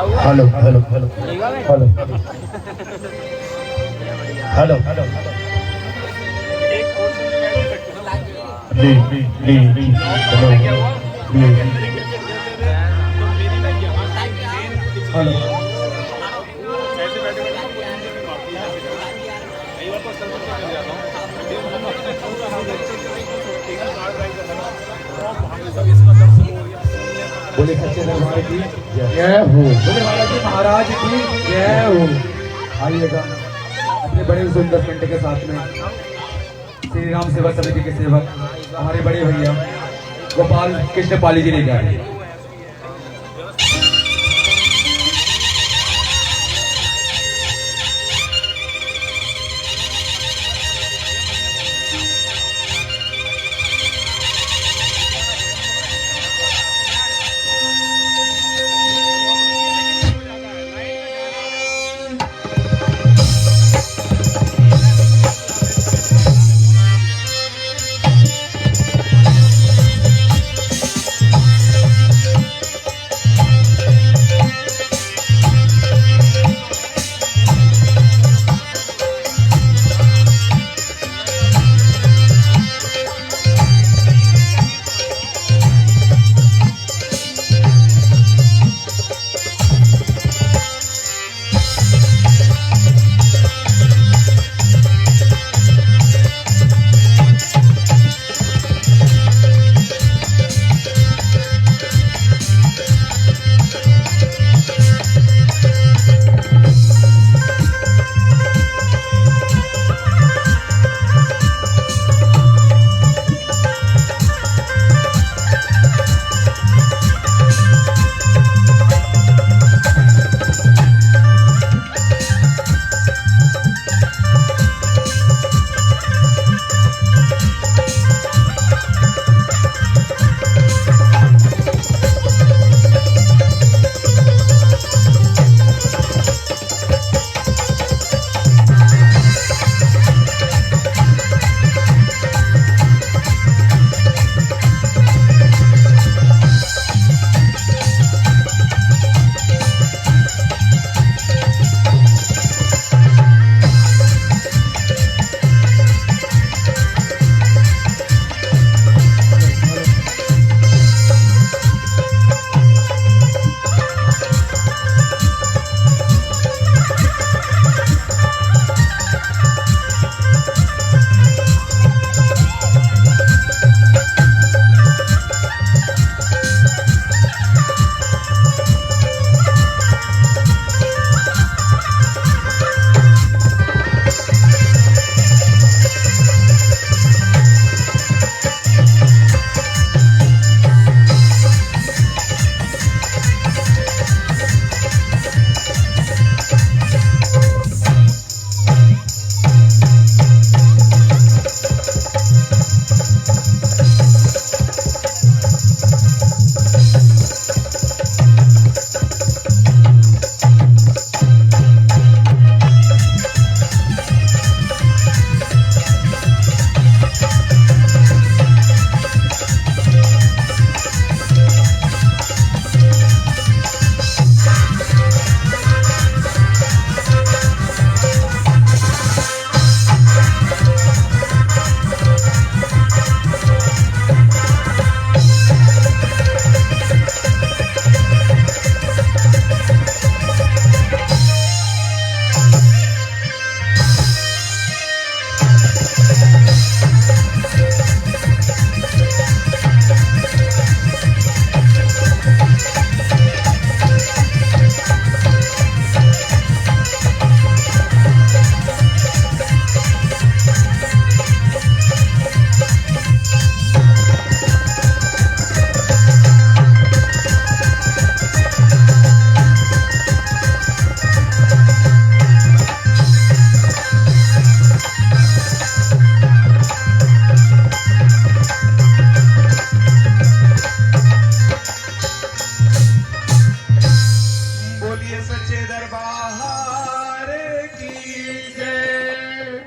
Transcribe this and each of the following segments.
Hello hello hello hello hello hello ली ली ली ली हेलो बोले सच्चे दरबार की जय हो, बोले बालाजी महाराज की जय हो। आइएगा अपने बड़े सुंदर पिंड के साथ में श्री राम सेवा समिति के सेवक हमारे बड़े भैया गोपाल कृष्ण पाली जी ने जा रहे हैं।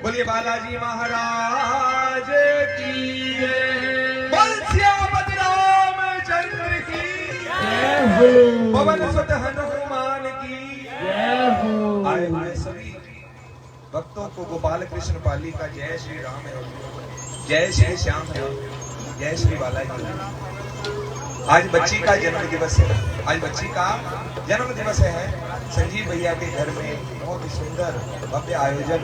बोलिए बालाजी महाराज की बोल श्यामपति रामचंद्र की पवन सुत हनुमान भक्तों को गोपाल कृष्ण पाली का जय श्री राम है, जय श्री श्याम है, जय श्री बालाजी। आज बच्ची का जन्म दिवस है, आज बच्ची का जन्म दिवस है। संजीव भैया के घर में बहुत ही सुंदर भव्य आयोजन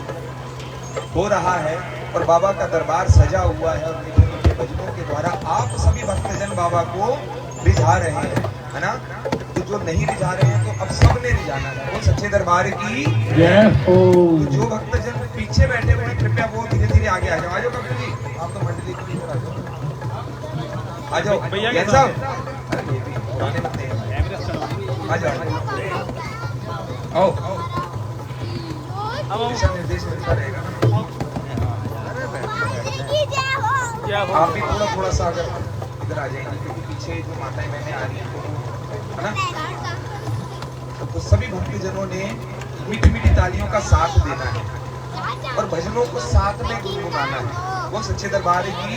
हो रहा है और बाबा का दरबार सजा हुआ है और मीठे मीठे भजनों के द्वारा आप सभी भक्तजन बाबा को रिझा रहे हैं, है ना। तो जो नहीं रिझा रहे हैं तो अब सबने रिझाना है। वो सच्चे दरबार की जय हो। तो जो भक्तजन पीछे बैठे हुए हैं कृपया वो धीरे धीरे आगे आ जाओ। आ जाओ कपिल जी, आप तो मंडली के लिए आ जाओ। भैया साहब पुराने बंदे हैं, आ जाओ आओ। दिशा निर्देश मिलता रहेगा ना। आप भी थोड़ा थोड़ा सा अगर इधर आ जाएंगे क्योंकि पीछे जो माताएं बहनें आ रही हैं, है ना। तो सभी भक्तजनों ने मीठी मीठी तालियों का साथ देना है और भजनों को साथ में गुनगुनाना है। वो सच्चे दरबार की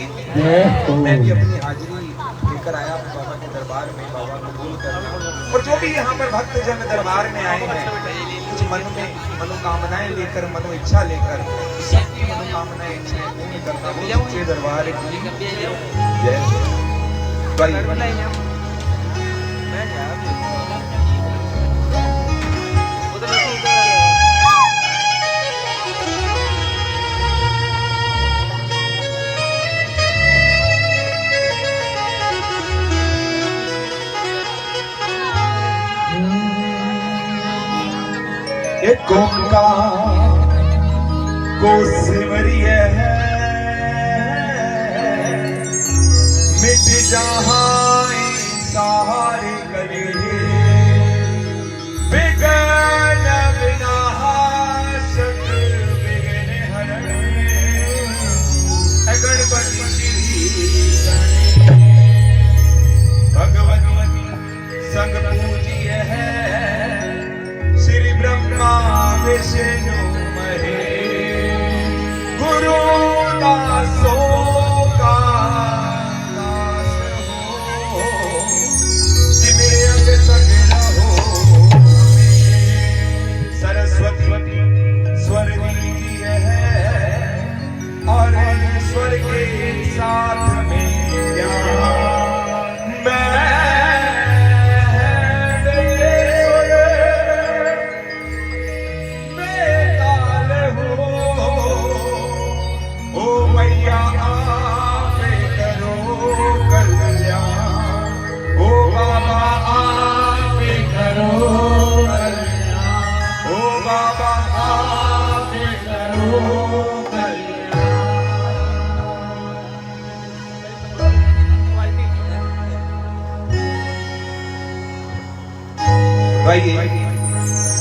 मैं भी अपनी हाजिरी लेकर आया हूँ बाबा के दरबार में, बाबा को कबूल करना। और जो भी यहाँ पर भक्तजन दरबार में आए हैं कुछ मन में मनोकामनाएं लेकर, मनो इच्छा लेकर, सबकी मनोकामनाएं इच्छाएं पूर्ण करना वो सच्चे दरबार की जय। एक ओंकार को सिमरिए है, मिट जहां सारे गले, बिगन विनाशक बिगन हरण, गणपति श्री भगवती संग पूजिए है, श्री ब्रह्मा विष्णु महेश, गुरु दासों का दास हो, जिमें अंग संग रहो। सरस्वती स्वर दीजिए है और स्वर के साथ में ज्ञान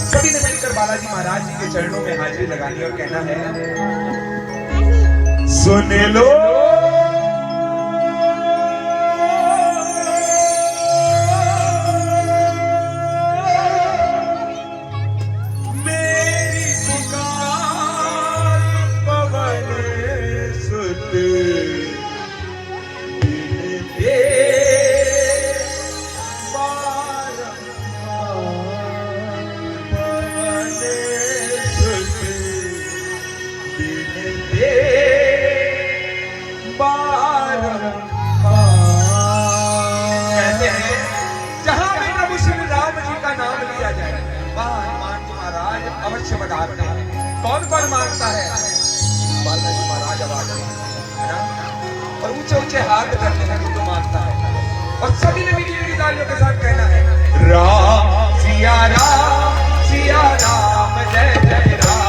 सभी ने मिलकर बालाजी महाराज जी के चरणों में हाजिरी लगानी और कहना है, सुन लो मेरी पुकार, पवन सुत अवश्य बधाते हैं। कौन कौन मांगता है? बालाजी महाराज आवाज है ना, और ऊंचे ऊंचे हाथ करते हैं जो मांगता है और सभी ने मीठी मीठी तालियों के साथ कहना है, राम सिया राम सिया राम जय जय राम।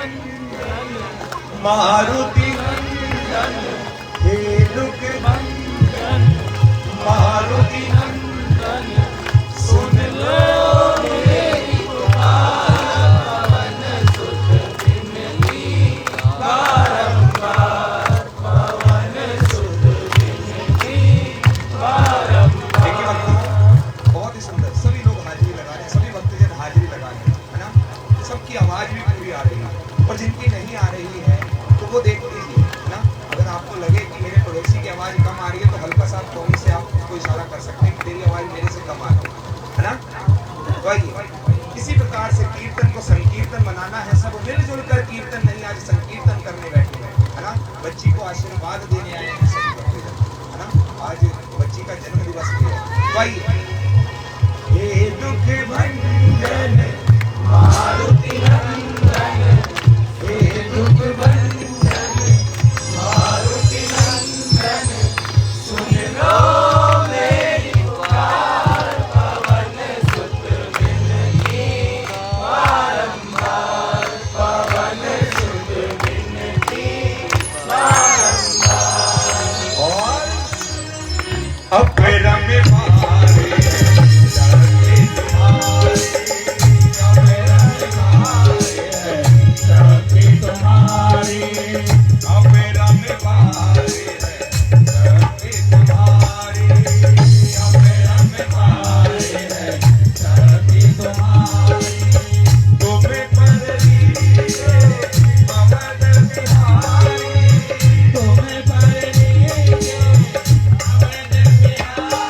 नंदन मारुति नंदन हेलुक नंदन मारुति नंदन सुन लो मेरी पुकार पवन सुत बिनती बारंबार पवन सुत बिनती बारंबार। देखिए भक्तों, बहुत ही सुंदर, सभी लोग हाजिरी लगा रहे हैं, सभी भक्तजन हाजिरी लगा रहे हैं, है ना। सबकी आवाज भी पूरी आ रही है, और जिनकी नहीं आ रही है तो वो देख लीजिए, है ना। अगर आपको लगे कि मेरे पड़ोसी की आवाज कम आ रही है तो हल्का सा फोन से आप उसको इशारा कर सकते हैं कि तेरी आवाज मेरे से कम आ रही है ना। तो आइए, इसी प्रकार से कीर्तन को संकीर्तन बनाना है, सब मिलजुल कर कीर्तन नहीं, आज संकीर्तन करने बैठे हैं, है ना। बच्ची को आशीर्वाद देने आए हैं सभी भक्तजन, है ना। आज बच्ची का जन्म दिवस भी है। तो आइए, हे दुख भंजन मारुति नंदन हे दुख भंजन मारुति नंदन सुन लो मेरी पुकार पवन सुत बिनती बारंबार पवन सुत बिनती बारंबार। और अपरम मारे धरती तुम्हारे तुम्हारी अपरम मारे धरती तुम्हारी अपरम मारे धरती तुम्हारी तुम्हें पर लिए अवध बिहारी तुम्हें पर लिए अवध बिहारी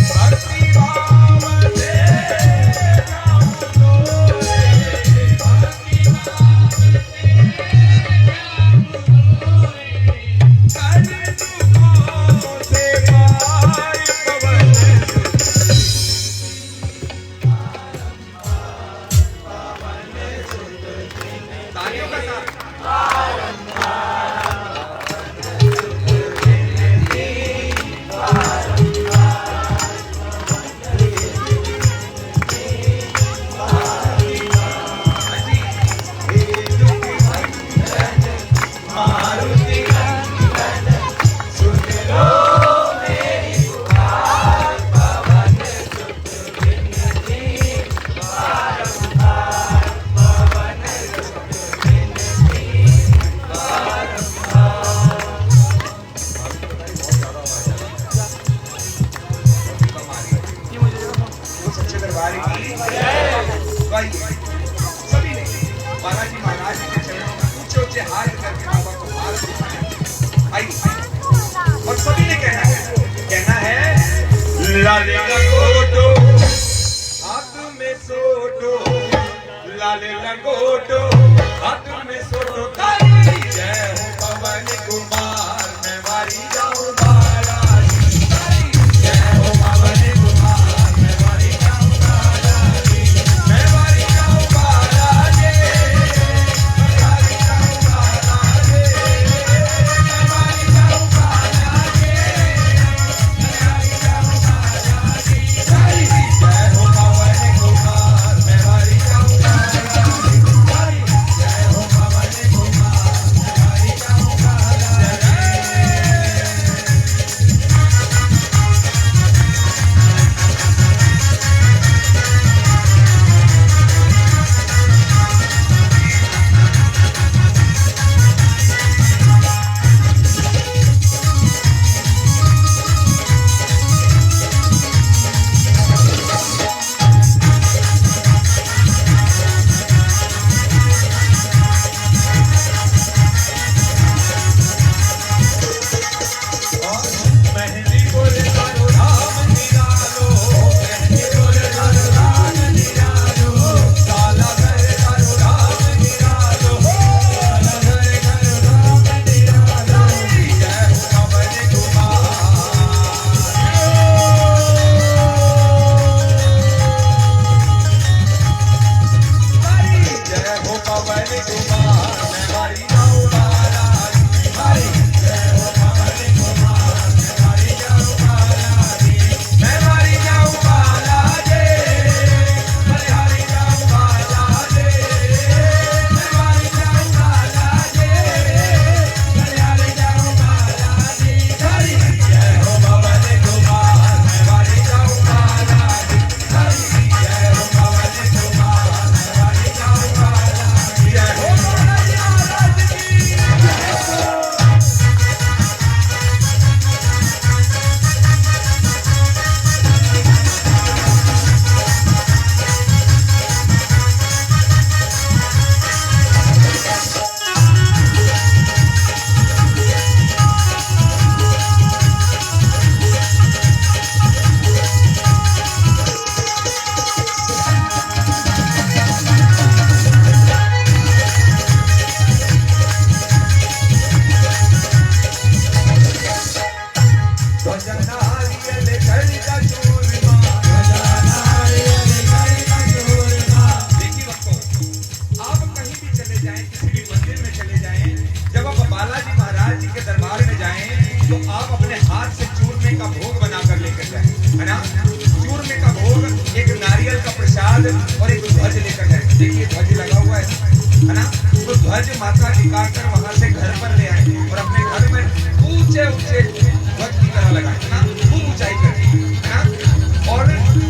भक्ति भाव से राम तोरे भक्ति भाव से राम तोरे कर दुखों से पार पवन तालियों का साथ मारुति नंदन सुन लो मेरी पुकार पवन सुत बिनती बारंबार पवन सुत बिनती बारंबार। सच्चे दरबार की भाई सभी ने बालाजी महाराज के चरणों में ऊंचे ऊंचे हाथ करके बाबा को हाथ दिखाए। आइए, और सभी ने कहना है लाले लंगोटो हाथ में सोटो लाले लंगोटो हाथ में सोटो ताली जय हो पवन कुमार मैं मारी जाऊं बालाजी ताली जय हो पवन कुमार मैं मारी जाऊं बालाजी मैं मारी जाऊं बालाजी मैं मारी जाऊं बालाजी मैं मारी जाऊं बालाजी मैं मारी जाऊं बालाजी ताली जय हो पवन कुमार मैं मारी जाऊं बालाजी ताली जय हो पवन कुमार मैं मारी जाऊं बालाजी। मेहंदी बोले राम निरालो मेहंदी बोले राम निरालो काला घर राम निरालो काला घर राम निरालो जय हो पवन कुमार जय हो पवन कुमार मैं मारी जाऊं बालाजी हरी जय हो पवन कुमार मैं मारी जाऊं बालाजी मैं मारी जाऊं बालाजी मैं हारी जाऊं बालाजी मैं मारी जाएं, किसी भी मंदिर में चले जाएं, जब आप बालाजी महाराज जी के दरबार में जाएं तो आप अपने हाथ से चूरमे का भोग बनाकर लेकर जाएं, है ना। चूरमे का भोग, एक नारियल का प्रसाद और एक ध्वज लेकर जाएं। देखिए ध्वज लगा हुआ है ना। तो ध्वज माथा टिकाकर वहां से घर पर ले आए और अपने घर में ऊंचे ऊंचे ध्वज की तरह लगाए, है ना, खूब ऊंचाई करके, है ना। और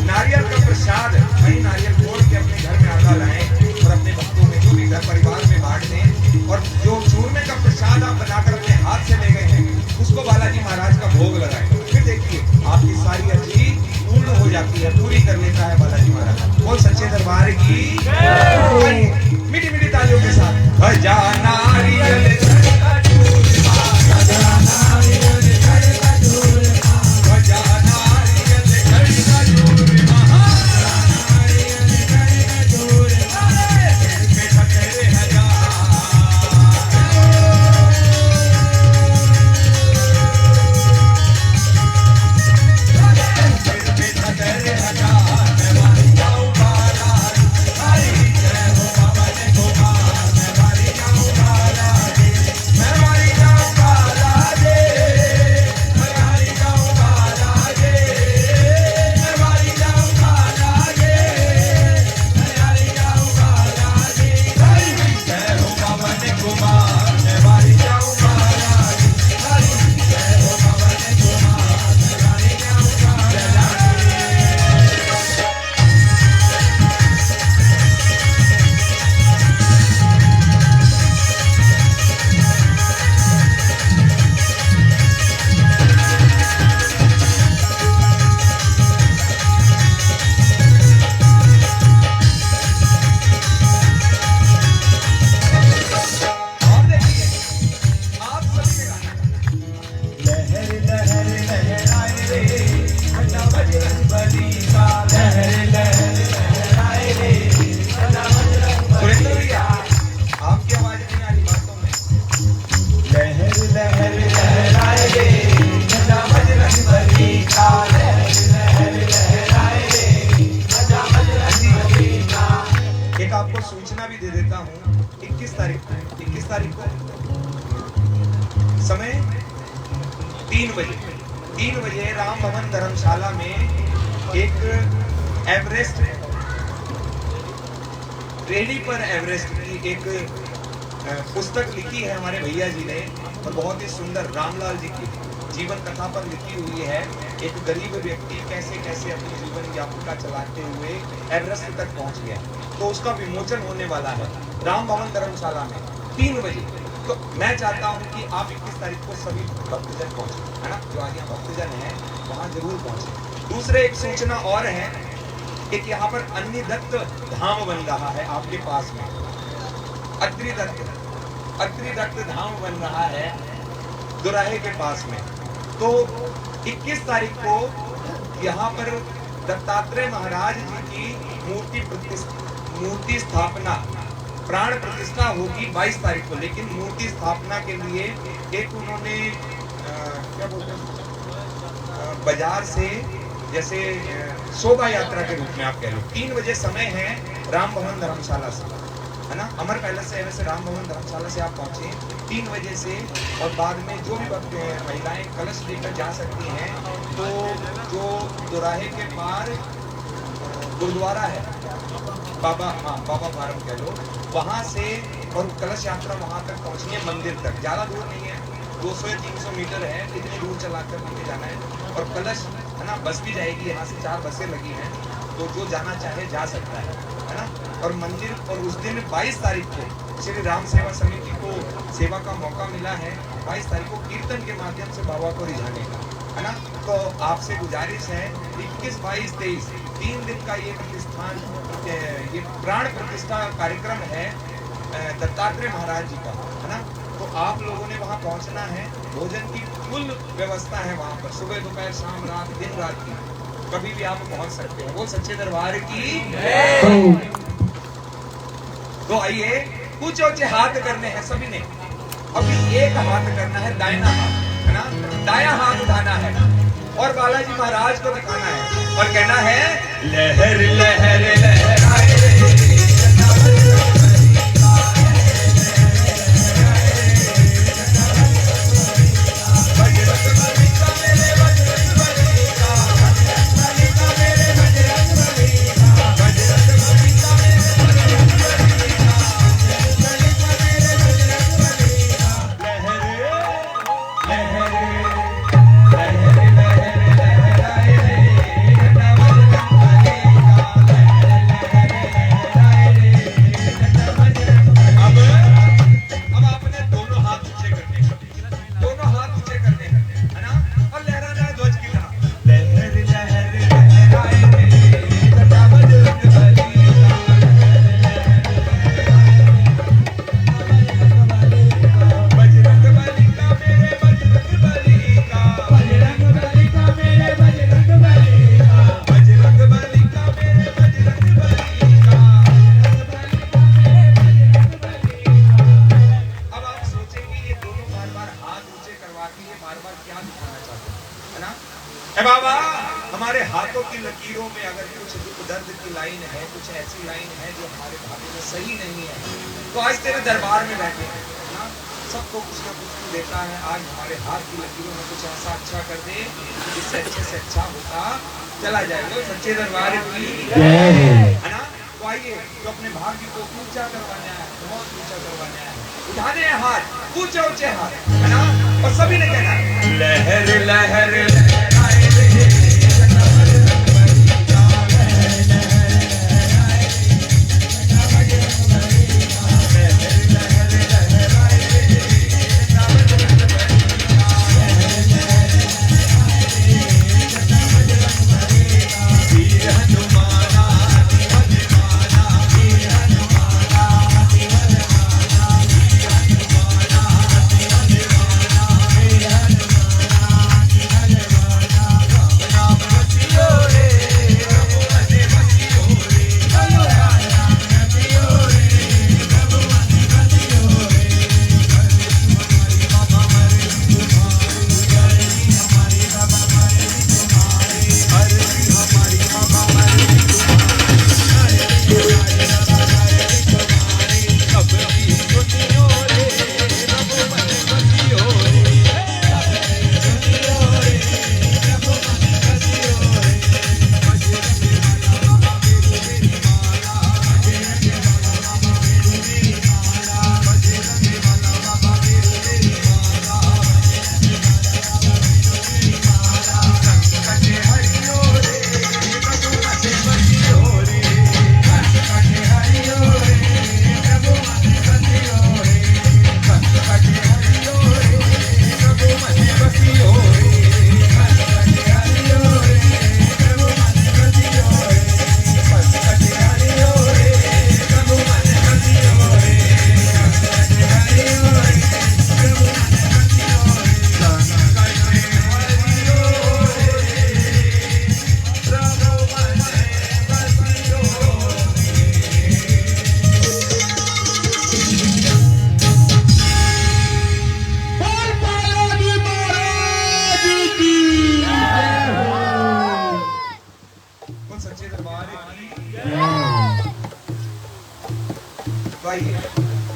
नारियल का प्रसाद, वही नारियल तोड़ के अपने घर में आधा लाएं और अपने भक्तों में, जो भी घर परिवार में बांट दें। और जो चूरमे का प्रसाद आप बनाकर अपने हाथ से ले गए हैं, उसको बालाजी महाराज का भोग लगाएं। फिर देखिए आपकी सारी अर्जी पूर्ण हो जाती है, पूरी कर लेता है बालाजी महाराज। बोल सच्चे दरबार की मीठी मीठी तालियों के साथ। भजा नारियल भजा समय 3 बजे राम भवन धर्मशाला में एक एवरेस्ट, रेडी पर एवरेस्ट की एक पुस्तक लिखी है हमारे भैया जी ने, और बहुत ही सुंदर रामलाल जी की जीवन कथा पर लिखी हुई है। एक गरीब व्यक्ति कैसे कैसे अपनी जीवन यात्रा चलाते हुए एवरेस्ट तक पहुंच गया, तो उसका विमोचन होने वाला है राम भवन धर्मशाला में 3 बजे। तो मैं चाहता हूं कि आप 21 तारीख को सभी भक्तजन पहुंचे, है ना, जो आज यहाँ भक्तजन है वहां जरूर पहुंचे। दूसरे एक सूचना और है कि यहाँ पर अन्नीदत्त धाम बन रहा है आपके पास में, अत्रिदत्त धाम बन रहा है दुराहे के पास में। तो 21 तारीख को यहाँ पर दत्तात्रेय महाराज जी की मूर्ति स्थापना, प्राण प्रतिष्ठा होगी 22 तारीख को, लेकिन मूर्ति स्थापना के लिए एक उन्होंने क्या बोलते हैं, बाजार से जैसे शोभा यात्रा के रूप में आप कह लो। 3 बजे समय है राम भवन धर्मशाला से, है ना, अमर पैलेस से वैसे राम भवन धर्मशाला से आप पहुंचे 3 बजे से। और बाद में जो भी वक्त महिलाएं कलश लेकर जा सकती हैं, तो जो दोराहे के पार गुरुद्वारा है, बाबा फार्म कह लो, वहां से, और कलश यात्रा वहां तक पहुंचनी है मंदिर तक, ज्यादा दूर नहीं है, 200 या 300 मीटर है, इतनी दूर चलाकर लेके जाना है। और कलश, है ना, बस भी जाएगी, यहाँ से 4 बसें लगी हैं, तो जो जाना चाहे जा सकता है ना। और मंदिर, और उस दिन 22 तारीख को श्री राम सेवा समिति को सेवा का मौका मिला है 22 तारीख को कीर्तन के माध्यम से बाबा को रिझाने का, है ना। तो आपसे गुजारिश है 21, 22, 23 3 दिन का ये प्रतिष्ठान, ये प्राण प्रतिष्ठा कार्यक्रम है दत्तात्रेय महाराज जी का, है ना। तो आप लोगों ने वहाँ पहुँचना है, भोजन की फुल व्यवस्था है वहाँ पर, सुबह दोपहर शाम रात दिन रात की, कभी भी आप पहुँच सकते हैं। वो सच्चे दरबार की। तो आइए, ऊंचे ऊंचे हाथ करने हैं सभी ने। अभी एक हाथ करना है, दाहिना हाथ, है ना, दाया हाथ उठाना है और बालाजी महाराज को दिखाना है और कहना है लहर लहर लहराए रे, दिलों में अगर कुछ दुख दर्द की लाइन है, कुछ ऐसी लाइन है जो हमारे भाग्य में सही नहीं है, तो आज तेरे दरबार में बैठे हैं ना, सबको कुछ ना कुछ देता है। आज हमारे हाथ की लकीरों में कुछ ऐसा अच्छा कर दे जिससे अच्छे से अच्छा होता चला जाए। तो सच्चे दरबार की है ना। तो आइए, जो अपने भाग्य को ऊंचा करवाना है, बहुत ऊंचा करवाना है, उठाने हैं हाथ, ऊंचे ऊंचे हाथ, है ना। और सभी ने कहना है लहर लहर लहराए रे,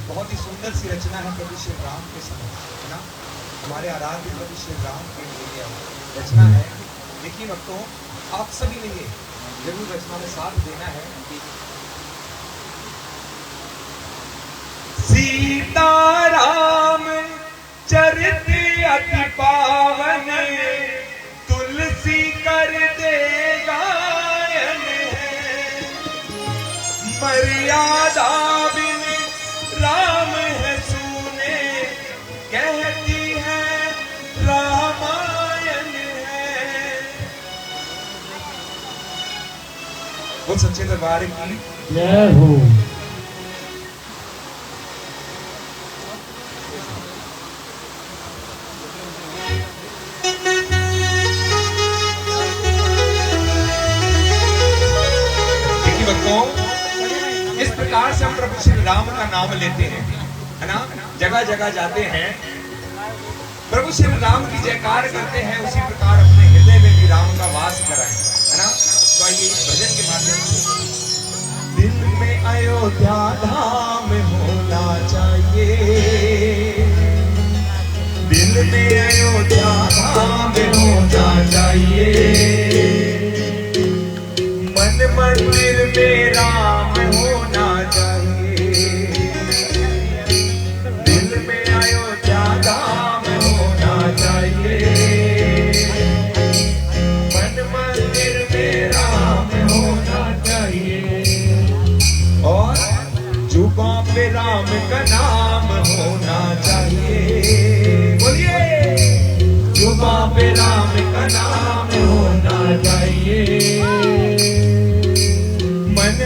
बहुत ही सुंदर सी रचना है प्रभु श्री राम के समय, है ना। हमारे आराध्य प्रभु श्री राम के लिए रचना है। देखिए भक्तों, आप सभी ने ये जरूर रचना में साथ देना है। सीताराम चरित अति पावन, तुलसी कर दे गायन है, मर्यादा बिन राम है सुने, कहती है रामायण है। वो सच्चे दरबार की जय हो। इस प्रकार से हम प्रभु श्री राम का नाम लेते हैं, है ना। जगह जगह जाते हैं, प्रभु श्री राम की जयकार करते हैं, उसी प्रकार अपने हृदय में भी राम का वास कराएं, है ना। तो आइए भजन के माध्यम से, दिल में अयोध्या धाम होना चाहिए, दिल में अयोध्या धाम होना चाहिए, मन मंदिर में राम होना चाहिए, दिल में अयोध्या धाम होना चाहिए, मन मंदिर में राम होना चाहिए, और जुबां पे राम का नाम होना चाहिए। बोलिए, जुबां पे राम का नाम होना चाहिए, मन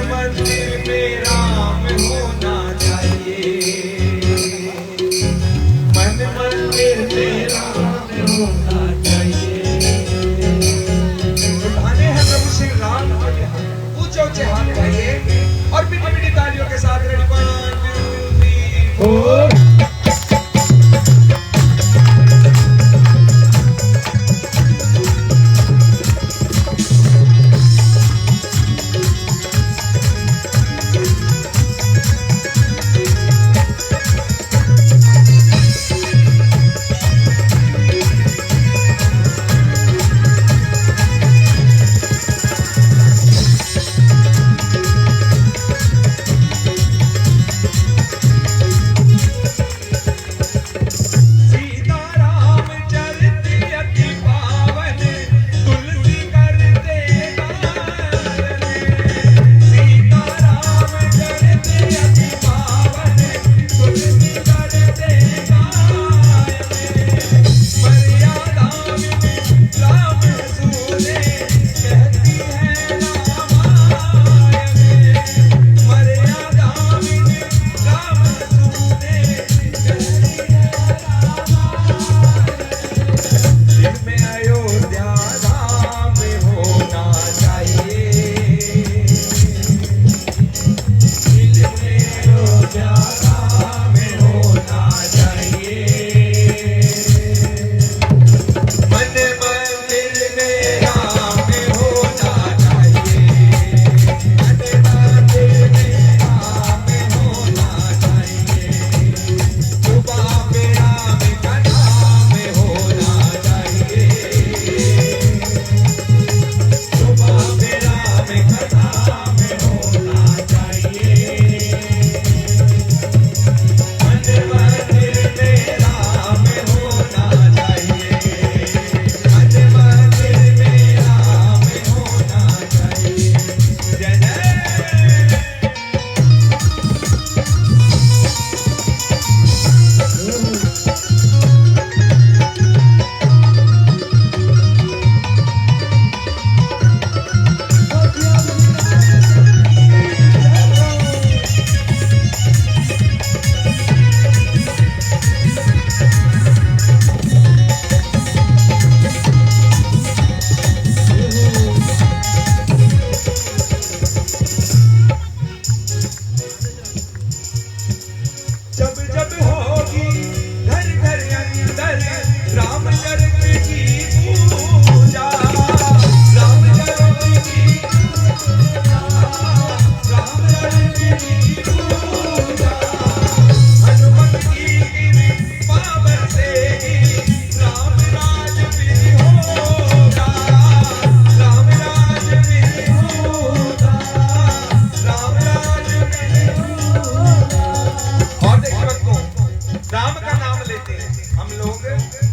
राम का नाम लेते हैं हम लोग,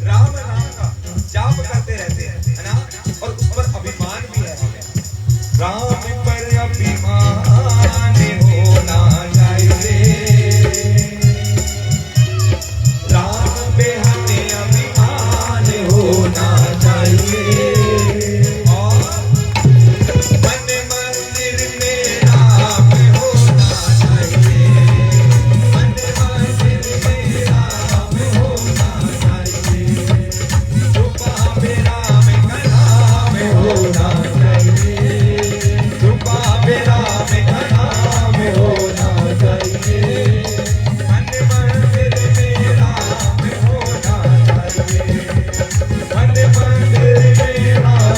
राम नाम का जाप करते रहते हैं, है ना, और उस पर अभिमान भी है हमें। राम पर अभिमान होना चाहिए, राम पे हमें अभिमान होना चाहिए, और मन मंदिर में राम होना चाहिए, मन मंदिर में राम होना चाहिए, सुबह में राम का नाम होना चाहिए, सुबह में राम का नाम होना चाहिए, मन मंदिर में राम होना चाहिए, मन मंदिर में राम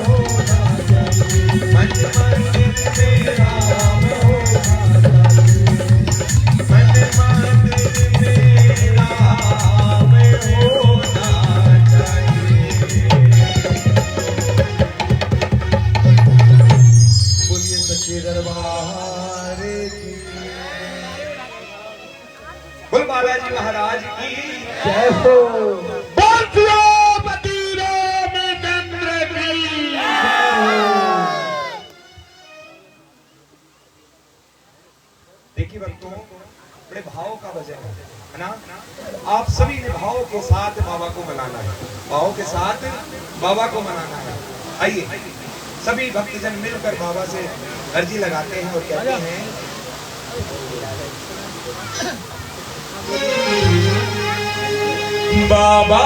होना चाहिए, मन मंदिर में राम होना चाहिए, मन मंदिर में राम होना चाहिए। बोलिए सच्चे दरबार की, बोल बालाजी महाराज की जय हो। बोल सियापति रामचंद्र की। देखिए भक्तों, बड़े भाव का भजन है ना। आप सभी ने भाव के साथ बाबा को मनाना है, भाव के साथ बाबा को मनाना है। आइए सभी भक्तजन मिलकर बाबा से अर्जी लगाते हैं और कहते हैं, बाबा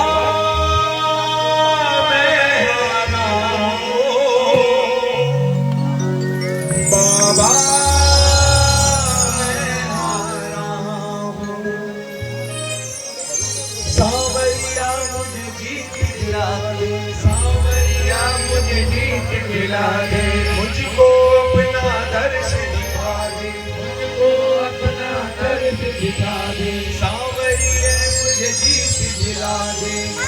मैं आना हूँ, बाबा मैं आना हूँ, सांवरिया मुझे जीत दिला दे, सांवरिया मुझे जीत दिला दे, मुझको अपना दर्श दिखा दे, मुझको अपना दर्श दिखा दे, सांवरिया मुझे जीत दिला दे।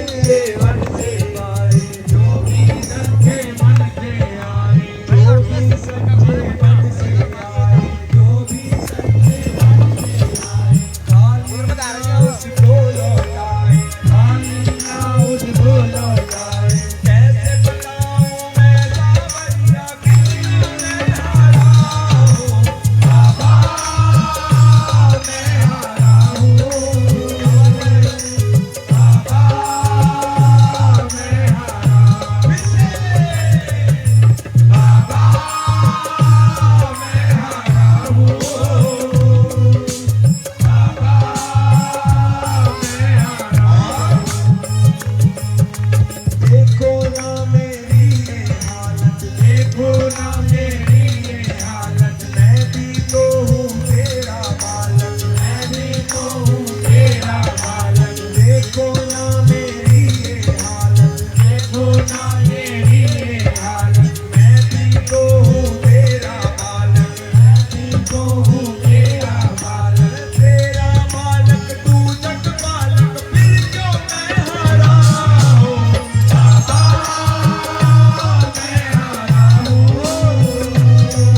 सच्चे मन से आए, जो भी सच्चे मन से आए, जो भी सच्चे मन से आए, जो भी सच्चे मन से आए, खाली ना उसको लौटाए, खाली ना उसको लौटाए। कैसे बताऊं मैं सावरिया कितनी मैं हारा हूँ, बाबा मैं हारा हूँ, बाबा मैं हारा हूँ, फिर से बाबा मैं हारा हूँ, बाबा मैं हारा हूँ। देखो ना मेरी ये हालत, देखो ना मेरी ये हालत, मैं भी तो हूँ तेरा बालक, मैं भी तो हूँ तेरा बालक। देखो ना मेरी ये हालत, देखो ना मेरी ये हालत, मैं भी तो हूँ तेरा बालक, मैं भी तो हूँ तेरा बालक। तेरा बालक तू जग बालक, फिर क्यों मैं हारा हूँ, बाबा मैं हारा हूँ, बाबा मैं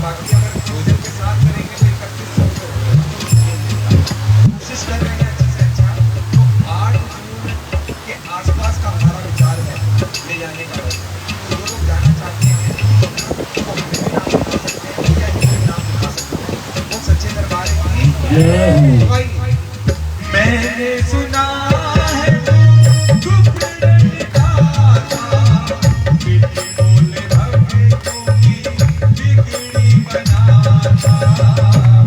बाकी अगर भोजन के साथ करेंगे तो इनका भाई मैंने सुना है चुप नहीं जाता, मीठे बोले भक्तों की बिगड़ी बनाता,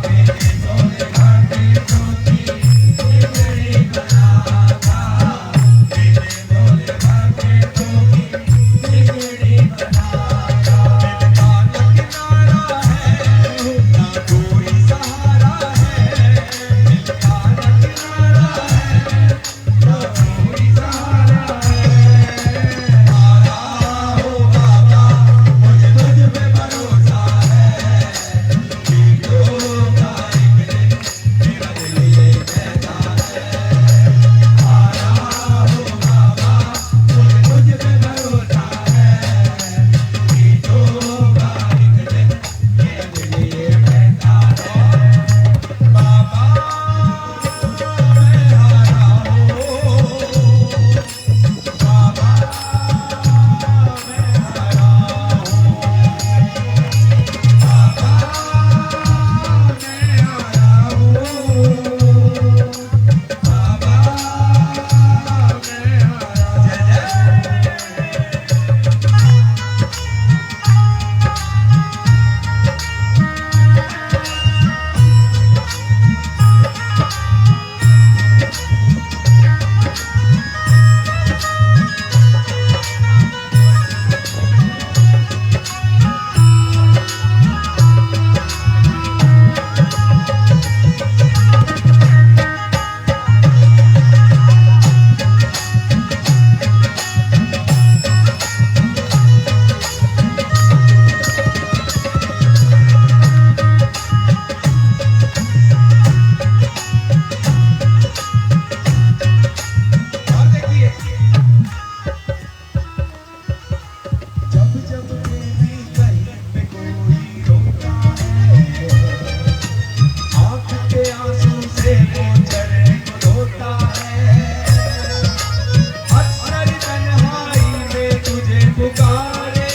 मीठे बोले भक्तों की बिगड़ी बनाता, मीठे बोले भक्तों की बिगड़ी बनाता। मिलता न किनारा है ना कोई सहारा है, मिलता न किनारा है ना कोई सहारा है। हारा हो बाबा मुझे तुझ पे भरोसा है, ठीक होगा एक दिन मेरा दिल ये कहता है। हारा हो बाबा मुझे तुझ पे भरोसा है, ठीक होगा एक दिन मेरा दिल ये कहता है। बाबा मैं हारा हूँ, बाबा मैं हारा और देखिए जब जब मेरी कहीं पे कोई रोता है, आँख के आंसू से वो चरण रोता है, अक्सर तन्हाई में तुझे पुकारे,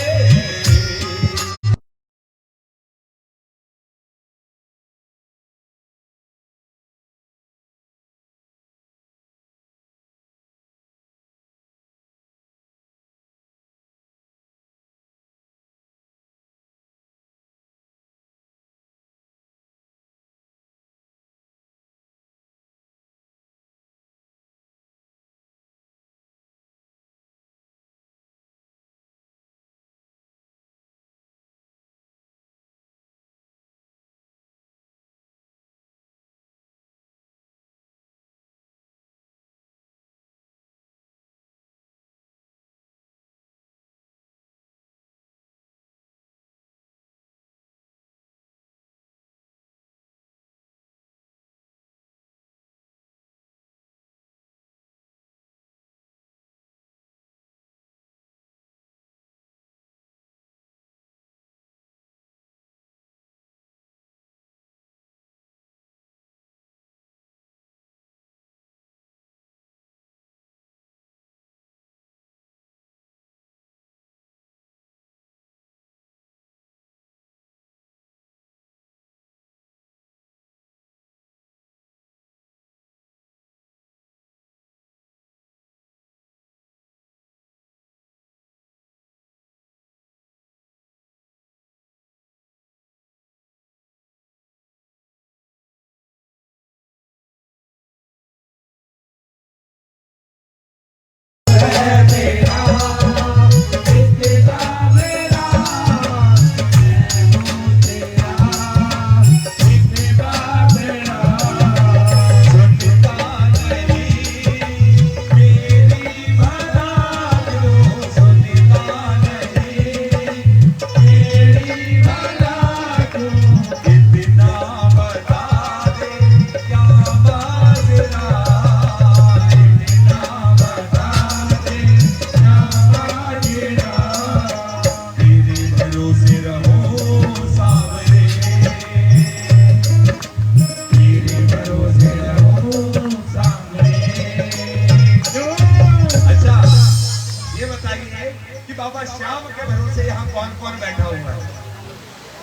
कौन बैठा हुआ है।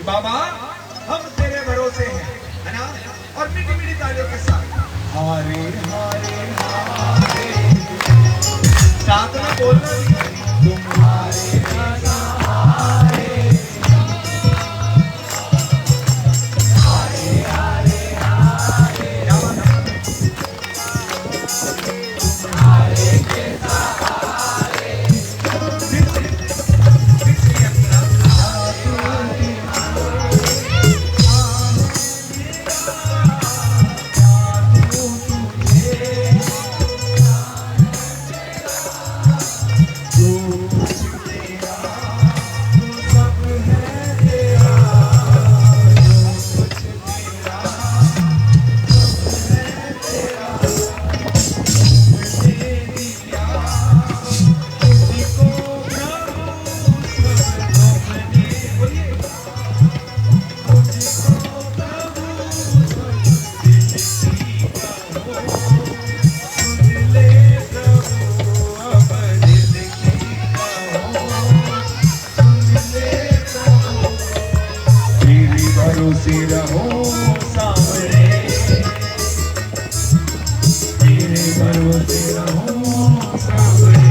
बाबा हम तेरे भरोसे हैं, है ना। और मीठी मीठी तालियों के साथ हारे हारे हारे साथ में बोलना भी तुम्हारे सहारे हारे हारे हारे क्या बात है तुम्हारे के सहारे फिर से अपना भरोसे रहो सावरे तेरे भरोसे रहो सावरे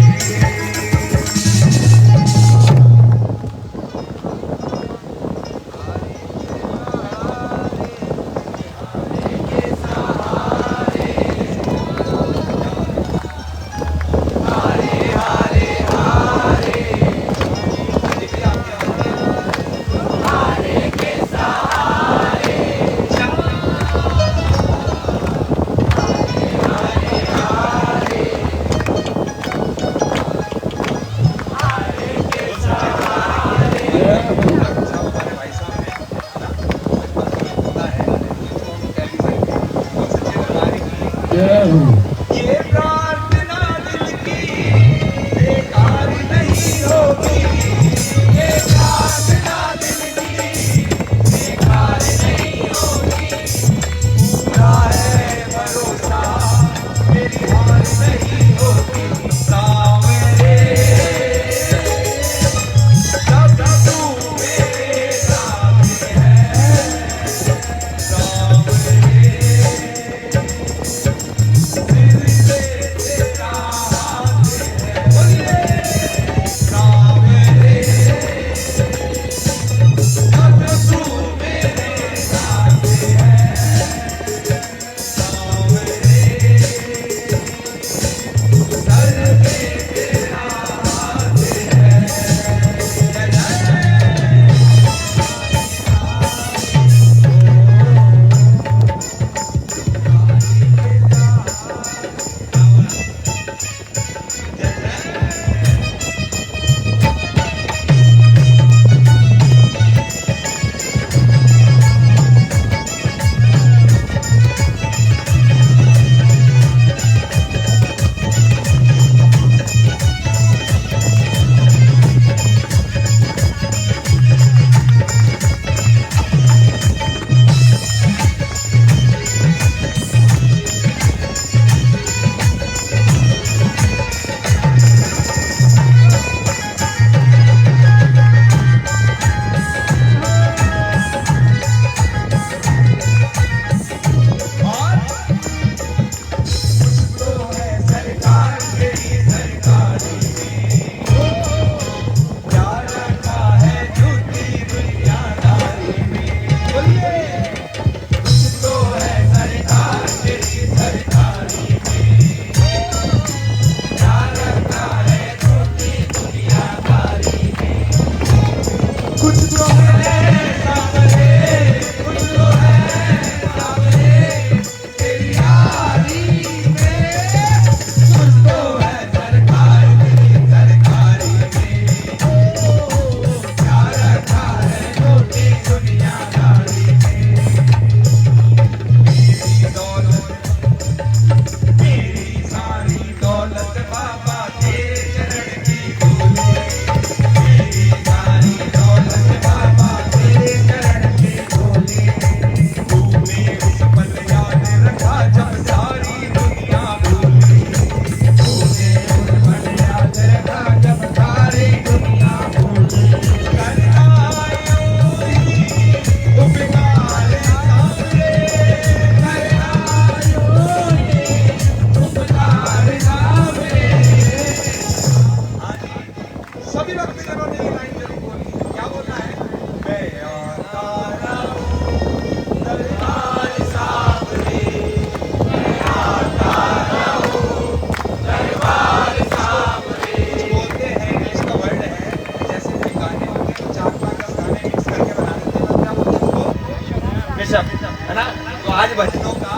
ऋषभ, है ना। तो आज भजनों का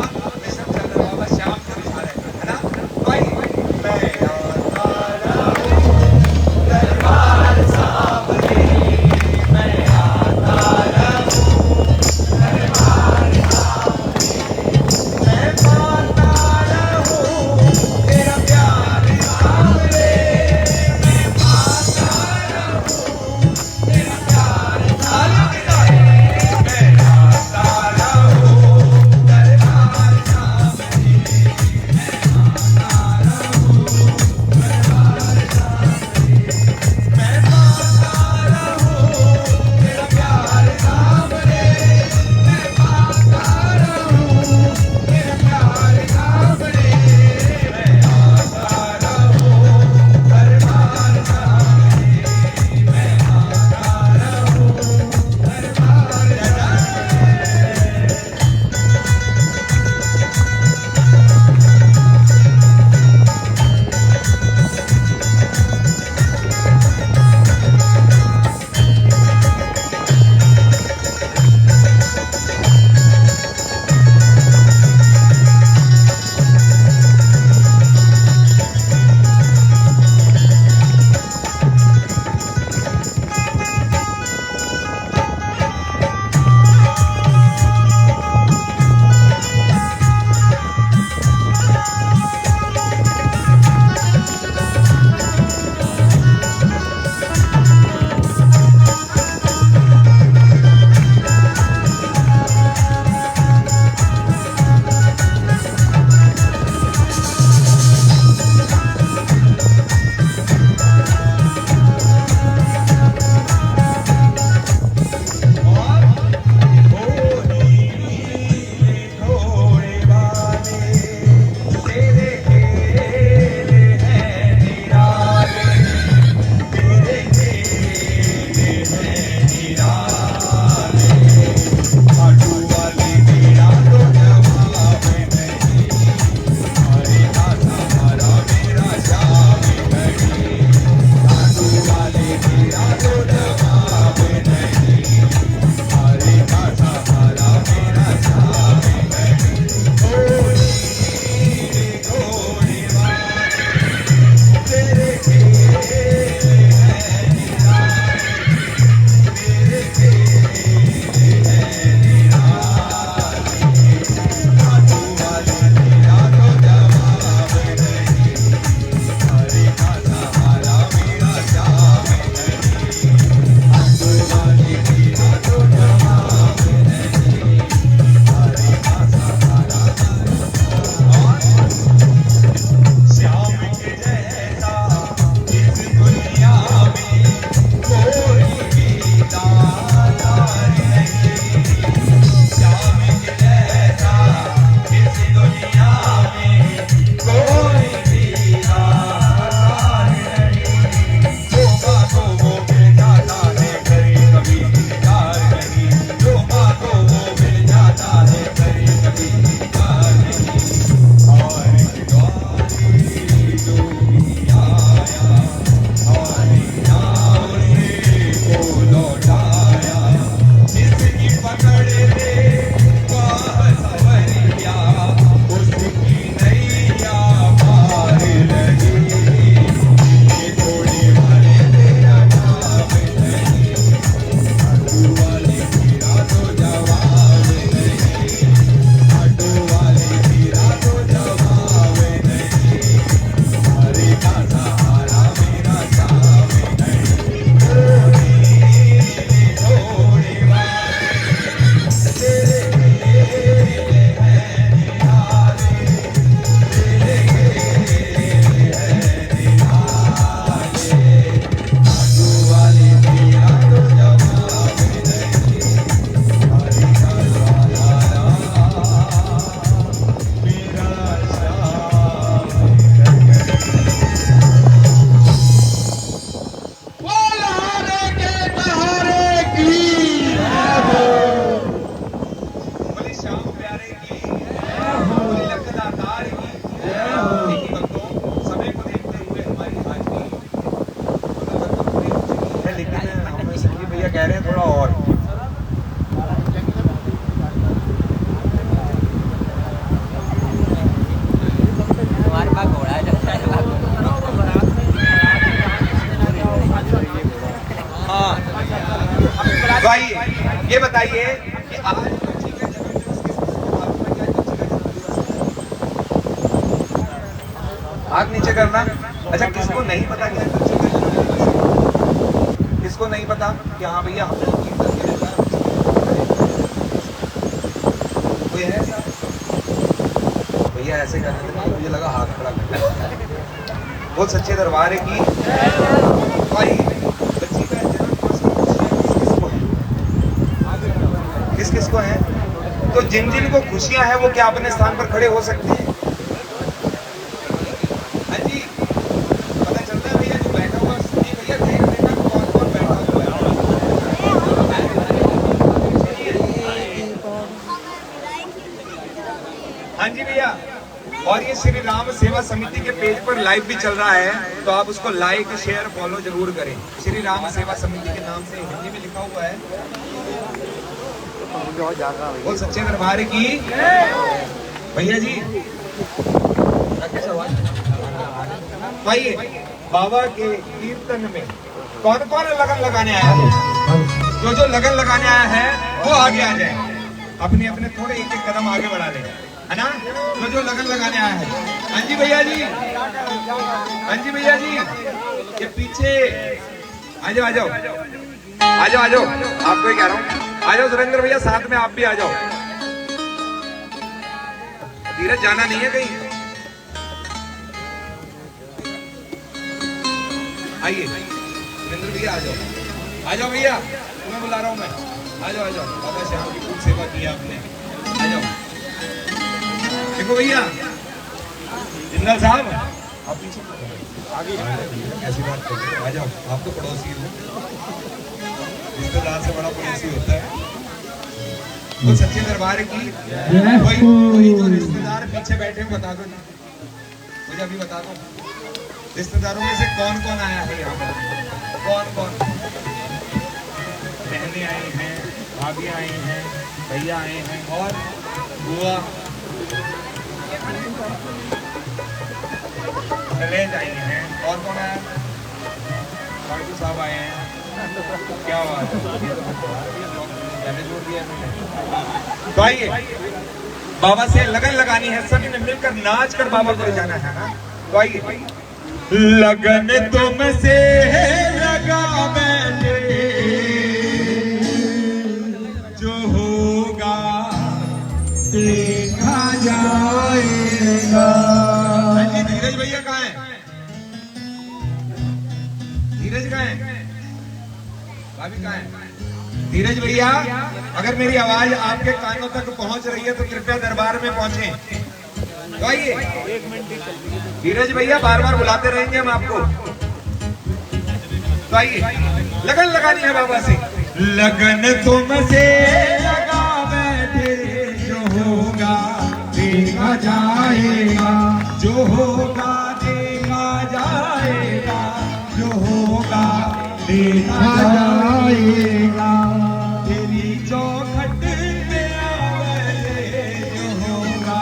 ऋषभ चल रहा बाबा श्याम के विचार है ना। तो आइए, मैं आता रहूं दरबार सामने, मैं आता रहूं दरबार सामने, मैं पाता रहूं तेरा प्यार सामने, मैं पाता रहूं तेरा प्यार सामने, मैं आता रहूं दरबार ये बताइए कि आज बच्ची का जन्मदिवस किसको मालूम है? क्या बच्ची का जन्मदिवस है? हाथ नीचे करना। अच्छा, किसको नहीं पता क्या है बच्ची का जन्मदिवस? किसको नहीं पता कि हाँ भैया हम लोग कीर्तन के देता है? कोई है ऐसा? भैया ऐसे करने थे, मुझे लगा हाथ खड़ा करना। बहुत सच्चे दरबार है की भाई। बच्ची का जन्मदिवस किस किस को है? तो जिन जिन को खुशियां हैं वो क्या अपने स्थान पर खड़े हो सकते हैं? हाँ जी, पता चलता है भैया जो बैठा हुआ सुनिए भैया, देख लेना कौन कौन बैठा हुआ है। हाँ जी भैया, और ये श्री राम सेवा समिति के पेज पर लाइव भी चल रहा है, तो आप उसको लाइक शेयर फॉलो जरूर करें। श्री राम सेवा समिति के नाम से हिंदी में लिखा हुआ है। बहुत सच्चे दरबार की भैया जी। भाई बाबा के कीर्तन में कौन कौन लगन लगाने आया है? जो लगन लगाने आया है वो आगे आ जाए, अपने अपने थोड़े एक एक कदम आगे बढ़ा ले, है ना? जो लगन लगाने आया है। हाँ जी भैया जी, हाँ जी भैया जी, ये पीछे आ जाओ, आ जाओ, आ जाओ, आ जाओ। आपको ही कह रहा हूँ, आ जाओ सुरेंद्र भैया, साथ में आप भी आ जाओ। धीरज जाना नहीं है कहीं। आइए सुरेंद्र भैया, आ जाओ, आ जाओ भैया, तुम्हें बुला रहा हूँ मैं। आ जाओ, आ जाओ। बाबा श्याम की खूब सेवा की आपने। आ जाओ। देखो भैया जिंदल साहब, आप पीछे आगे ऐसी बात करिए। आ जाओ, आप तो पड़ोसी हो, रिश्तेदार से बड़ा पड़ोसी होता है। तो सच्चे दरबार की कोई जो रिश्तेदार पीछे बैठे हो बता दो, मुझे अभी बता दो। रिश्तेदारों में से कौन कौन आया है यहाँ पर? कौन कौन? बहनें आई हैं, भाभी आई हैं, भैया आए हैं, और बुआ नलेज आई हैं। और कौन आया? फाटू साहब आए हैं। क्या बात है, जोड़ दिया तो आइए, बाबा से लगन लगानी है, सभी ने मिलकर नाच कर बाबा को ले जाना है ना। तो आइए, लगन तुमसे लगा मैंने, जो होगा देखा जाएगा। धीरज भैया कहाँ है? धीरज कहाँ है? भाभी कहाँ है? धीरज भैया, अगर मेरी आवाज आपके कानों तक पहुंच रही है तो कृपया दरबार में पहुंचे। तो आइए धीरज भैया, बार बार बुलाते रहेंगे हम आपको। तो आइए, लगन लगानी है बाबा से। लगन तुमसे लगा बैठे, जो होगा देखा जाएगा, जो होगा देखा जाएगा, जो होगा देखा जाएगा। तेरी चौखट में आवे, जो होगा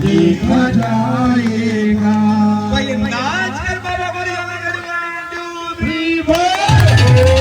देखा जाएगा। तो ये नाच कर बाबा बोली 1 2 3 4।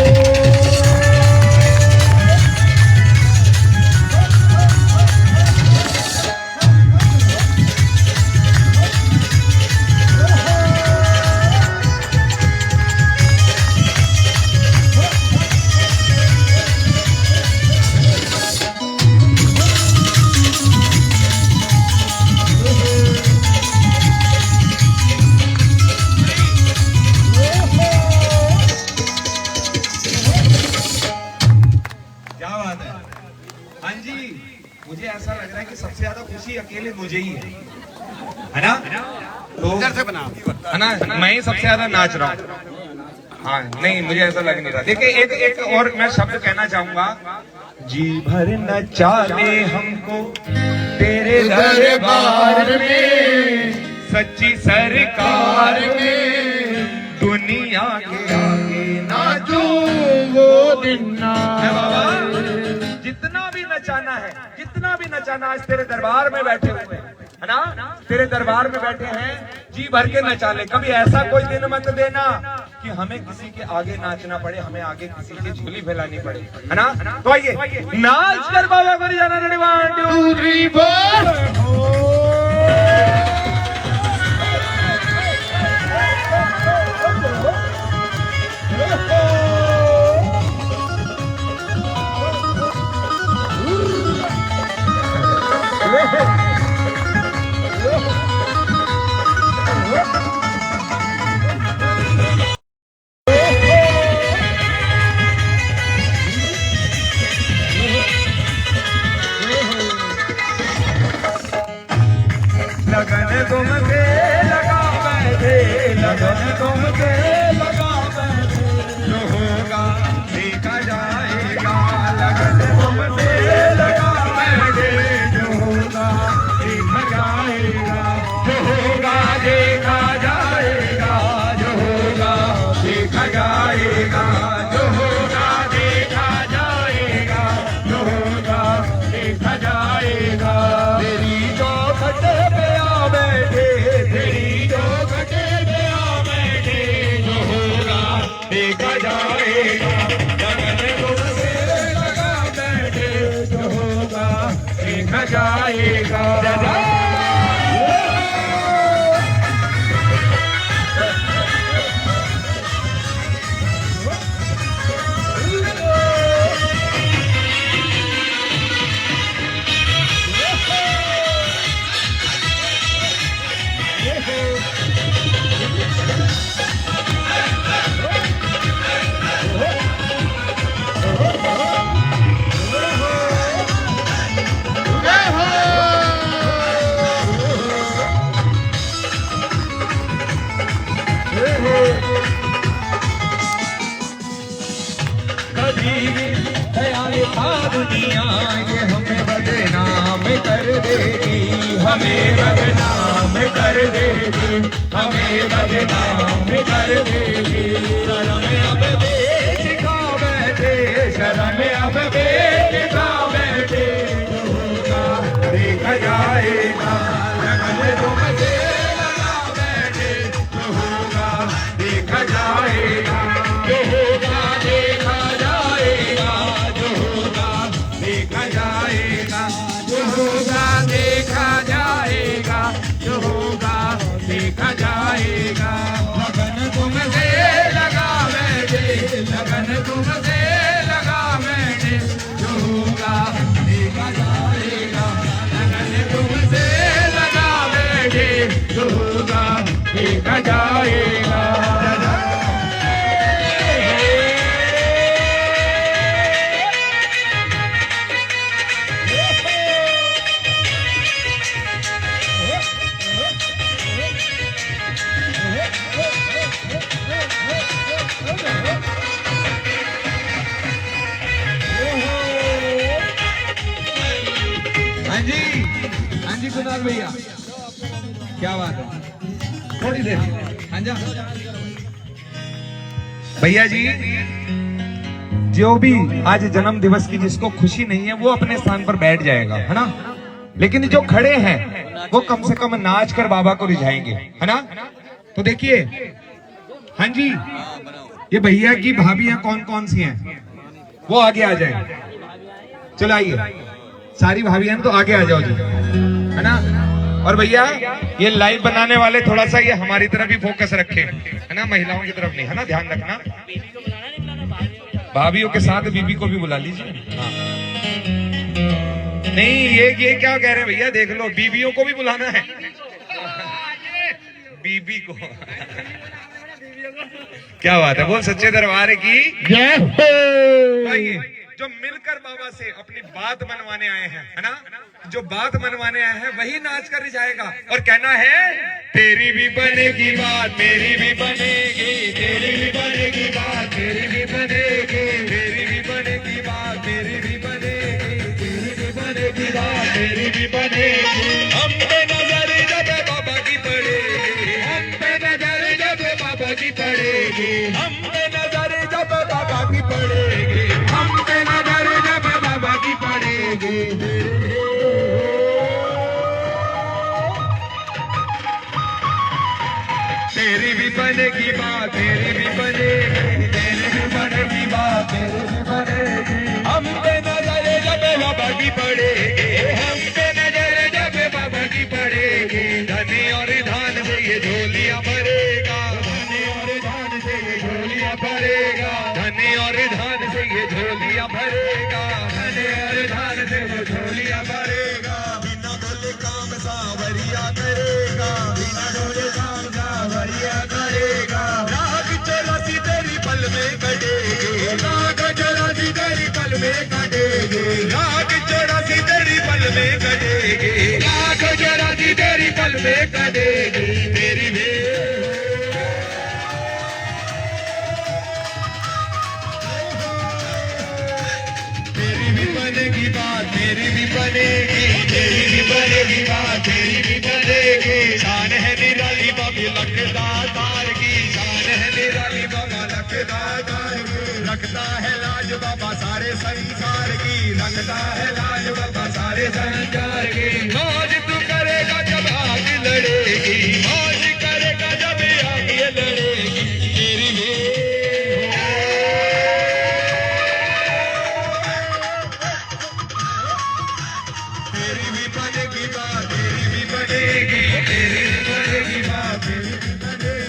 मुझे ऐसा लग रहा है कि सबसे ज्यादा खुशी अकेले मुझे ही है ना? तो है ना, मैं ही सबसे ज्यादा नाच रहा हूँ। हाँ नहीं, मुझे ऐसा लग नहीं रहा। देखिए एक और मैं शब्द कहना चाहूंगा। जी भर नचा ले हमको तेरे दरबार में, सच्ची सरकार में, दुनिया के आगे नाचो वो दिन ना। जितना भी नचाना है, जितना भी नचाना, आज तेरे दरबार में बैठे हुए है ना, तेरे दरबार में बैठे हैं, जी भर के नचा ले। कभी ऐसा कोई दिन मत देना कि कि हमें किसी के आगे नाचना पड़े, हमें आगे किसी की झोली फैलानी पड़े, है ना? तो आइए नाच कर बाबा को जाना। रेडी 1 2 3 4। लगन तुमसे लगा बैठे, लगन तुमसे लगा बैठे, जो होगा देखा जाएगा। लगन तुमसे लगा बैठे, जो होगा देखा जाएगा, जो होगा देखा जाएगा, जो होगा देखा जाएगा, जो होगा देखा जाएगा, जो होगा देखा जाएगा। तेरी चौखट पे आ बैठे, तेरी चौखट पे आ बैठे, जो होगा देखा जाएगा। लगन तुमसे लगा बैठे, जो होगा देखा जाएगा। दुनिया ये हमें बदनाम कर देगी, हमें बदनाम कर देगी, हमें बदनाम कर देगी। शर्म अब बेच खा बैठे, शर्म अब बेच खा बैठे, जो होगा देखा जाएगा। लगन तुमसे लगा बैठे, जो होगा देखा जाएगा, जो होगा देखा जाएगा, जो होगा देखा जाएगा, जो होगा देखा जाएगा, जो होगा देखा जाएगा। लगन तुमसे लगा बैठे, लगन तुमसे लगा बैठे, जो होगा देखा जाएगा। लगन तुमसे लगा बैठे, जो होगा देखा जाएगा। हाँ जी कुणाल भैया, क्या बात है, थोड़ी देर। हाँ जी भैया जी, जो भी आज जन्म दिवस की जिसको खुशी नहीं है वो अपने स्थान पर बैठ जाएगा, है ना? लेकिन जो खड़े हैं वो कम से कम नाच कर बाबा को रिझाएंगे, है ना? तो देखिए, हाँ जी, ये भैया की भाभियां कौन कौन सी हैं वो आगे आ जाए। चलो आइए, सारी भाभियां तो आगे आ जाओ जी, है ना? और भैया ये लाइव बनाने वाले थोड़ा सा ये हमारी तरफ ही फोकस रखे, है ना? महिलाओं की तरफ नहीं, है ना? ध्यान रखना। भाभियों के साथ बीबी को भी बुला लीजिए। हाँ। नहीं ये क्या कह रहे हैं भैया, देख लो, बीबियों को भी बुलाना है, बीबी को। क्या बात है, बोल सच्चे दरबार की जय हो। जो मिलकर बाबा से अपनी बात मनवाने आए हैं, है ना? जो बात मनवाने आए हैं वही नाच कर जाएगा और कहना है, तेरी भी बनेगी बात, मेरी भी बनेगी, तेरी भी बनेगी बात, मेरी भी बनेगी, तेरी भी बनेगी बात, मेरी भी बनेगी, तेरी भी बनेगी बात, मेरी भी बनेगी। हम पे नजर जब बाबा की पड़ेगी, हम पे नजर जब बाबा की पड़ेगी, हम पे नजर जब बाबा की पड़ेगी, हम पे नजर जब बाबा की पड़ेगी। तेरी भी बनेगी बात तेरी भी बनेगी, तेरी भी बनेगी बात तेरी भी बनेगी। हम पे नजर जब बाबा की पड़ेगी, हम पे नजर जब बाबा की पड़ेगी, धनी और धान से ये झोलियां भरेगा, धनी और धान से ये झोलियां भरेगा, धनी और धान से ये झोलियां भरेगा, धनी और धान से वो झोलियां भरेगा। बिना बोले काम सावरिया करेगा, बिना बोले काम सावरिया करेगा। राग चौरासी तेरी पल में कटेगी, राग चौरासी तेरी पल में कटेगी, राग चौरासी तेरी पल में कटेगी, राग चौरासी तेरी पल में कटेगी। तेरी भी तेरी भी बनेगी बात तेरी भी बनेगी, तेरी भी बनेगी बात तेरी भी बनेगी। शान है निराली बाबी लखदातार की, शान है निराली बाबा लखदातार की। रखता है लाज बाबा सारे संसार की, रखता है लाज बाबा सारे संसार की। मौज तू करेगा जब आग लड़ेगी, मौज करेगा जब आग लड़ेगी। तेरी भी तेरी भी बनेगी बात तेरी भी बनेगी, तेरी भी बनेगी बात तेरी भी बनेगी।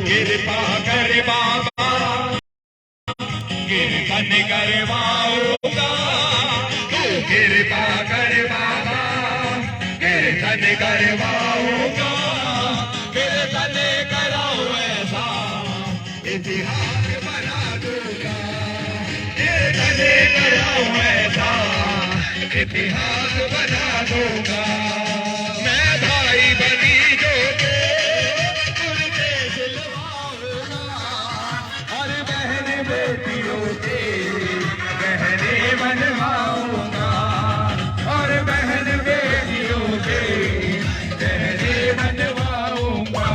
कृपा कर बाबा कीर्तन करवाऊंगा, तू कृपा कर बाबा कीर्तन करवाऊंगा, कीर्तन कराओ ऐसा इतिहास बना दूंगा, कीर्तन कराओ ऐसा इतिहास बना दूंगा। मैं भाई बनी जो के उनके सिलवाऊंगा, और बहन बेटियों के गहने बनवाऊंगा, और बहन बेटियों के गहने बनवाऊंगा।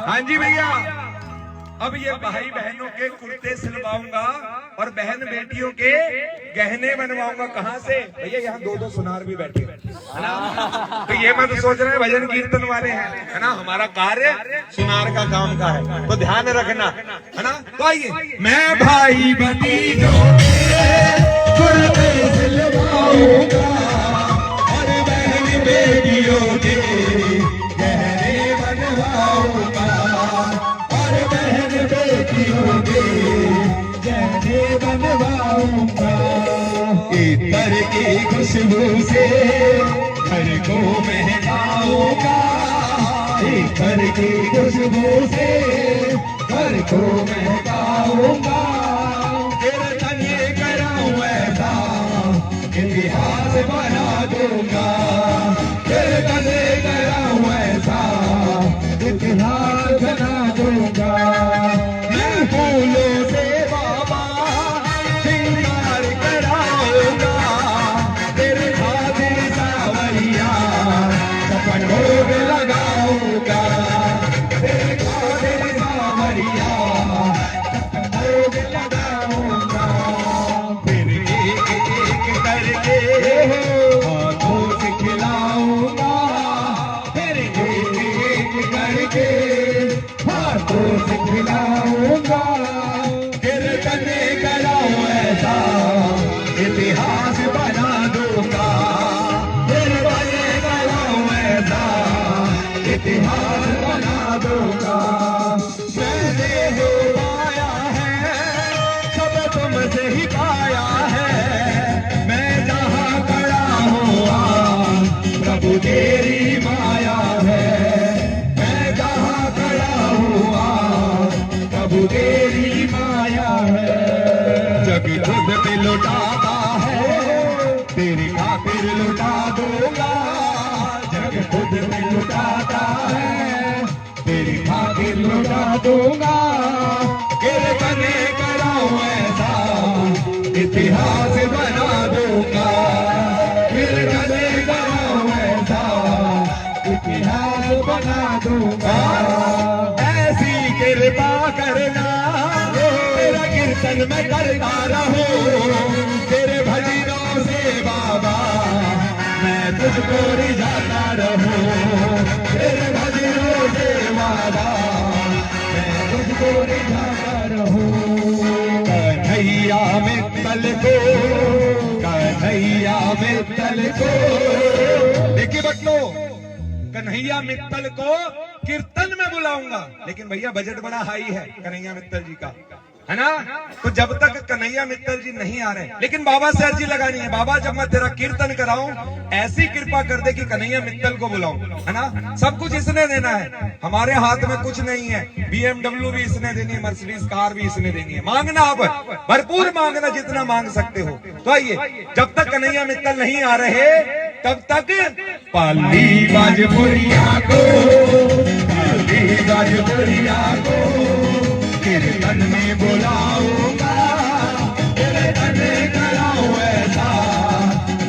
हाँ जी भैया, अब ये भाई बहनों के कुर्ते सिलवाऊंगा और बहन बेटियों के गहने बनवाऊंगा। कहाँ से भैया? यहाँ दो दो सुनार भी बैठे है ना, तो ये मत सोच रहे हैं भजन कीर्तन वाले हैं, है ना। हमारा कार्य सुनार का काम का है, तो ध्यान रखना, है ना। तो आइए, मैं भाई भतीजों के कुर्ते सिलवाऊंगा, और बहन बेटियों के गहने बनवाऊंगा, और बहन बेटियों के गहने बनवाऊंगा। इतर की खुशबू से घर को महकाऊंगा, इतर की खुशबू से घर को महकाऊंगा। कीर्तन कराऊं ऐसा इतिहास बना दूंगा, कीर्तन कराऊं ऐसा इतिहास बना दूंगा। मैं फूलों से बाबा श्रृंगार कराऊंगा, तेरे खातिर सावरिया सपनों में लगाऊंगा, तेरे खातिर सावरिया सपनों में लगाऊंगा। फिर एक एक करके हाथों से खिलाऊंगा, फिर एक एक करके हाथों से खिलाऊंगा। कीर्तन कराऊं ऐसा इतिहास बना दूंगा, कीर्तन कराऊं ऐसा इतिहास बना दूंगा। मैंने हो पाया है सब तुमसे ही पाया है, मैं जहाँ खड़ा हुआ प्रभु तेरी माया है, मैं जहाँ खड़ा हुआ प्रभु तेरी माया है। जग खुद पे लुटाता है तेरी खातिर लुटा दूंगा, जग लुटाता है, तेरी खातिर लुटा दूंगा। कीर्तन कराऊं ऐसा इतिहास बना दूंगा, कीर्तन कराऊं ऐसा इतिहास बना दूंगा। ऐसी कृपा करना तेरा कीर्तन में करता रहूं, तेरे भजनों से बाबा मैं तुझको रिझाता रहूं, तेरे भजनों से बाबा मैं तुझको रिझाता रहूं। कन्हैया मित्तल को, कन्हैया मित्तल को, देखिए बच्चों, कन्हैया मित्तल को कीर्तन में बुलाऊंगा, लेकिन भैया बजट बड़ा हाई है कन्हैया मित्तल जी का, है ना। तो जब तक कन्हैया मित्तल जी नहीं आ रहे, लेकिन बाबा से अर्जी लगानी है, बाबा जब मैं तेरा कीर्तन कराऊं ऐसी कृपा कर दे कि कन्हैया मित्तल को बुलाऊं, है ना। सब कुछ इसने देना है, हमारे हाथ में कुछ नहीं है। BMW भी इसने देनी है, मर्सिडीज कार भी इसने देनी है। मांगना आप भरपूर मांगना, जितना मांग सकते हो। तो आइए, जब तक कन्हैया मित्तल नहीं आ रहे तब तक पाली बाजपुरिया को, पाली बाजपुरिया को कीर्तन में बुलाऊंगा, कीर्तन कराऊं ऐसा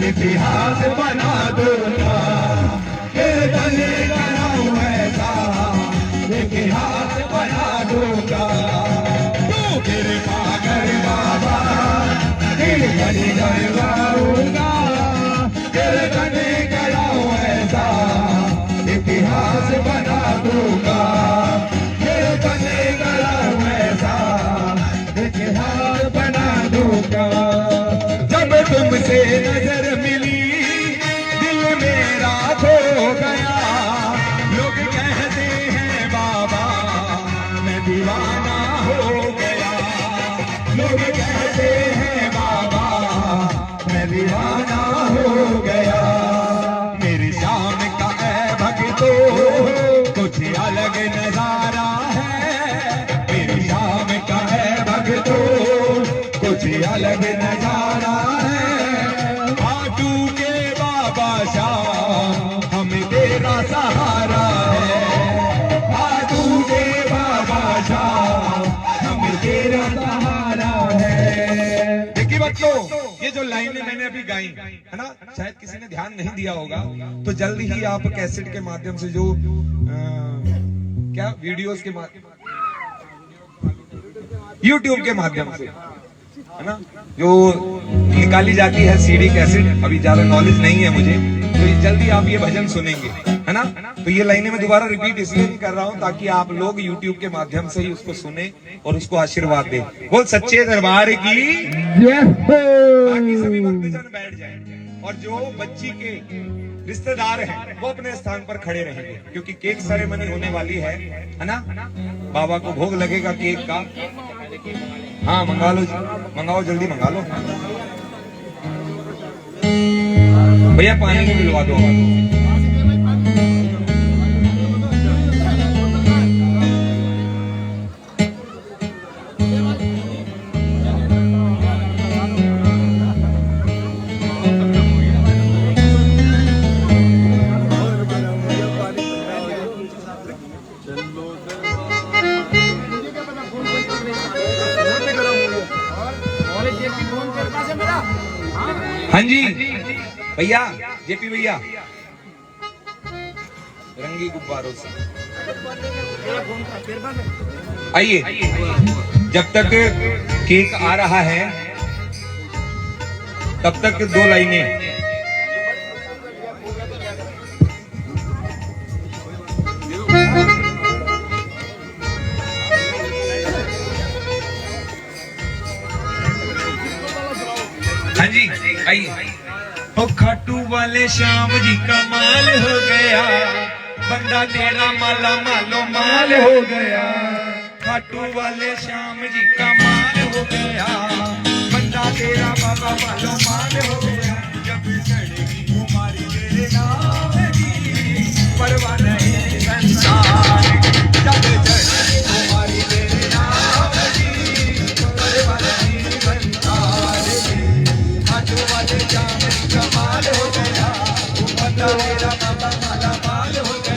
इतिहास बना दूंगा, कीर्तन कराऊं ऐसा इतिहास बना दूंगा। तू कृपा कर बाबा, कीर्तन करवाऊंगा, कीर्तन कराऊं ऐसा इतिहास बना दूंगा, कीर्तन कराऊं ऐसा इतिहास बना दूंगा। जब तुमसे नजर मिली दिल मेरा खो गया, लोग कहते हैं बाबा मैं दीवाना हो गया, लोग कहते हैं बाबा मैं दीवाना हो गया। मेरी शाम का है भक्तो कुछ अलग नजारा है, मेरी शाम का है भक्तो कुछ अलग नजारा है। आटू के बाबा शाम हम तेरा सहारा है, आटू के बाबा शाम हम तेरा सहारा है। देखिए बच्चों, ये जो लाइनें मैंने अभी गाई है ना, शायद किसी ने ध्यान नहीं दिया होगा, तो जल्दी ही आप कैसेट के माध्यम से जो क्या वीडियोस के माध्यम, YouTube के माध्यम से, है ना, जो निकाली जाती है सीडी कैसेट, अभी ज्यादा नॉलेज नहीं है मुझे, तो जल्दी आप ये भजन सुनेंगे, है ना। तो ये लाइनें मैं दोबारा रिपीट इसलिए नहीं कर रहा हूं ताकि आप लोग YouTube के माध्यम से ही उसको सुने और उसको आशीर्वाद दें। बोल सच्चे दरबार की बाकी सभी भक्तजन बैठ जाएं, और जो बच्ची के रिश्तेदार हैं वो अपने स्थान पर खड़े रहेंगे, क्योंकि केक सेरेमनी होने वाली है ना। बाबा को भोग लगेगा केक का। हाँ मंगा लो, मंगाओ जल्दी मंगा लो भैया, पानी को मिलवा दो। हाँ जी भैया, जेपी भैया, रंगी गुब्बारों से आइए। जब तक केक आ रहा है तब तक 2 लाइनें। हाँ जी आइए। ओ खाटू वाले श्याम जी कमाल हो गया, बंदा तेरा माला मालो माल हो गया। खाटू वाले श्याम जी कमाल हो गया, बंदा तेरा माला मालो माल हो गया। जब चढ़ेगी तुम्हारी तेरे नाम की परवाह नहीं संसार, जब चढ़ेगी तुम्हारी तेरे नाम की परवाह नहीं संसार। खाटू वाले श्याम जी कमाल हो गया, बंदा तेरा माला माला माल हो गया।